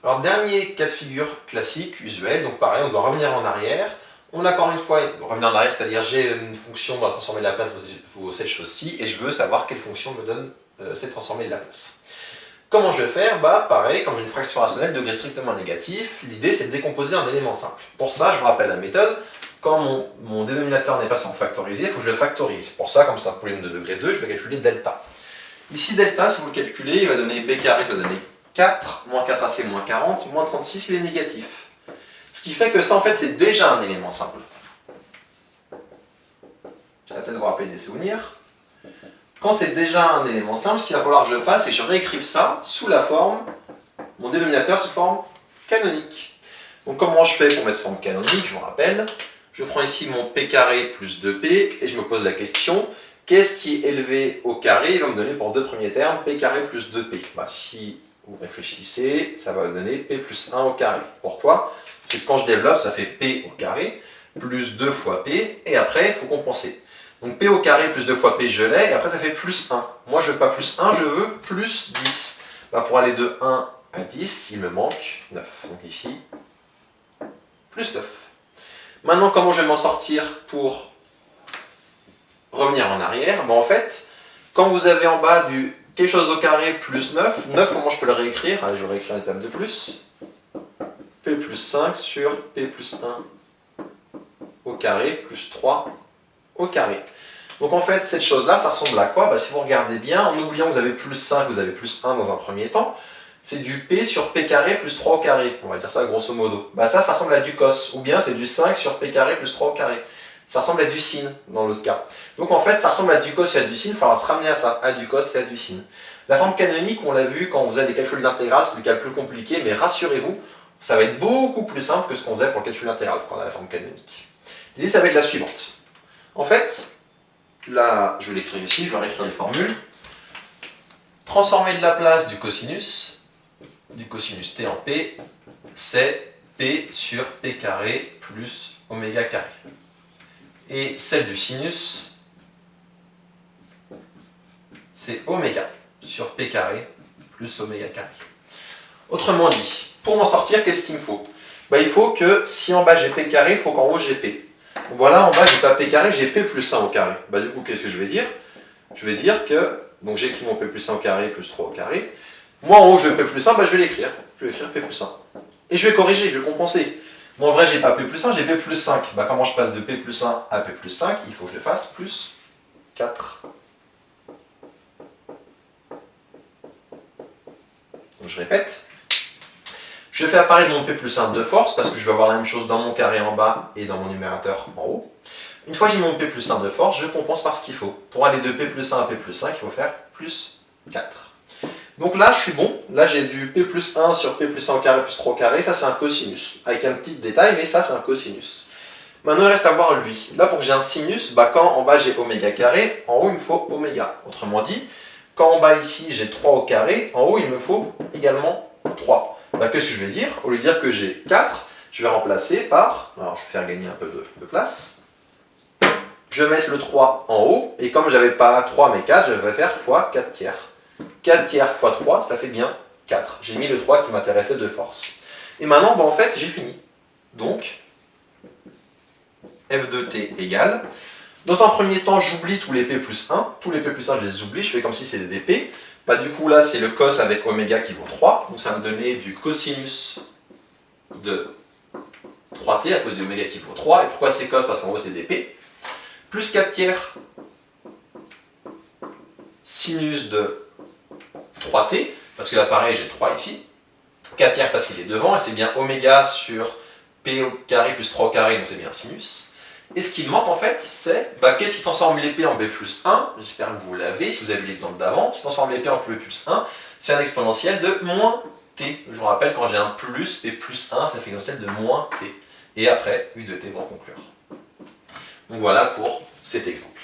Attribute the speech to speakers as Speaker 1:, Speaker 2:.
Speaker 1: Alors, dernier cas de figure classique, usuel, donc pareil, on doit revenir en arrière. On a encore une fois, revenir en arrière, c'est-à-dire j'ai une fonction dans la transformée de la place vaut cette chose-ci, et je veux savoir quelle fonction me donne cette transformée de la place. Comment je vais faire? Pareil, comme j'ai une fraction rationnelle, degré strictement négatif, l'idée c'est de décomposer un élément simple. Pour ça, je vous rappelle la méthode, quand mon dénominateur n'est pas sans factoriser, il faut que je le factorise. Pour ça, comme c'est un polynôme de degré 2, je vais calculer delta. Ici, delta, si vous le calculez, il va donner b carré, ça va donner 4, moins 4ac, moins 40, moins 36, il est négatif. Ce qui fait que ça, en fait, c'est déjà un élément simple. Ça va peut-être vous rappeler des souvenirs. Quand c'est déjà un élément simple, ce qu'il va falloir que je fasse, c'est que je réécrive ça sous la forme, mon dénominateur sous forme canonique. Donc comment je fais pour mettre cette forme canonique? Je vous rappelle, je prends ici mon p carré plus 2p, et je me pose la question, qu'est-ce qui est élevé au carré? Il va me donner pour deux premiers termes p carré plus 2p. Si vous réfléchissez, ça va me donner p plus 1 au carré. Pourquoi? Parce que quand je développe, ça fait p au carré, plus 2 fois p, et après, il faut compenser. Donc p au carré plus 2 fois p, je l'ai, et après ça fait plus 1. Moi, je veux pas plus 1, je veux plus 10. Pour aller de 1 à 10, il me manque 9. Donc ici, plus 9. Maintenant, comment je vais m'en sortir pour revenir en arrière? En fait, quand vous avez en bas du quelque chose au carré plus 9, 9, comment je peux le réécrire? Allez, je vais réécrire un terme de plus. P plus 5 sur P plus 1 au carré plus 3 au carré. Donc en fait, cette chose-là, ça ressemble à quoi? Si vous regardez bien, en oubliant que vous avez plus 5, vous avez plus 1 dans un premier temps, c'est du P sur P carré plus 3 au carré. On va dire ça grosso modo. Ça ressemble à du cos. Ou bien c'est du 5 sur P carré plus 3 au carré. Ça ressemble à du sin dans l'autre cas. Donc en fait, ça ressemble à du cos et à du sin. Il faudra se ramener à ça, à du cos et à du sin. La forme canonique, on l'a vu quand vous avez des calculs d'intégrale, c'est le cas le plus compliqué, mais rassurez-vous, ça va être beaucoup plus simple que ce qu'on faisait pour le calcul intégral quand on a la forme canonique. L'idée, ça va être la suivante. En fait, là, je vais l'écrire ici, je vais réécrire les formules. Transformer de la place du cosinus t en p, c'est p sur p carré plus oméga carré. Et celle du sinus, c'est oméga sur p carré plus oméga carré. Autrement dit, pour m'en sortir, qu'est-ce qu'il me faut? Il faut que si en bas j'ai p carré, il faut qu'en haut j'ai p. Donc voilà, en bas j'ai pas p carré, j'ai p plus 1 au carré. Du coup, qu'est-ce que je vais dire? Je vais dire que, donc j'écris mon p plus 1 au carré plus 3 au carré. Moi en haut je veux p plus 1, je vais l'écrire. Je vais écrire p plus 1. Et je vais corriger, je vais compenser. Moi en vrai j'ai pas p plus 1, j'ai p plus 5. Comment je passe de p plus 1 à p plus 5? Il faut que je fasse plus 4. Donc je répète. Je fais apparaître mon p plus 1 de force, parce que je vais avoir la même chose dans mon carré en bas et dans mon numérateur en haut. Une fois que j'ai mon p plus 1 de force, je compense par ce qu'il faut. Pour aller de p plus 1 à p plus 5, il faut faire plus 4. Donc là, je suis bon. Là, j'ai du p plus 1 sur p plus 1 au carré plus 3 au carré. Ça, c'est un cosinus. Avec un petit détail, mais ça, c'est un cosinus. Maintenant, il reste à voir lui. Là, pour que j'ai un sinus, quand en bas, j'ai oméga carré, en haut, il me faut oméga. Autrement dit, quand en bas, ici, j'ai 3 au carré, en haut, il me faut également 3. Qu'est-ce que je vais dire? Au lieu de dire que j'ai 4, je vais remplacer par... Alors, je vais faire gagner un peu de place. Je vais mettre le 3 en haut, et comme j'avais pas 3 mais 4, je vais faire fois 4 tiers. 4 tiers fois 3, ça fait bien 4. J'ai mis le 3 qui m'intéressait de force. Et maintenant, en fait, j'ai fini. Donc, f de t égale... Dans un premier temps, j'oublie tous les p plus 1. Tous les p plus 1, je les oublie, je fais comme si c'était des p. Du coup, là, c'est le cos avec oméga qui vaut 3. Donc, ça va me donner du cosinus de 3t à cause de oméga qui vaut 3. Et pourquoi c'est cos? Parce qu'en gros, c'est des p. Plus 4 tiers sinus de 3t, parce que là, pareil, j'ai 3 ici. 4 tiers parce qu'il est devant, et c'est bien oméga sur p au carré plus 3 au carré, donc c'est bien sinus. Et ce qui me manque en fait, c'est qu'est-ce qui transforme les p en b plus 1? J'espère que vous l'avez, si vous avez vu l'exemple d'avant. Ce qui transforme les p en p plus 1, c'est un exponentiel de moins t. Je vous rappelle, quand j'ai un plus p plus 1, ça fait un exponentiel de moins t. Et après, u de t pour conclure. Donc voilà pour cet exemple.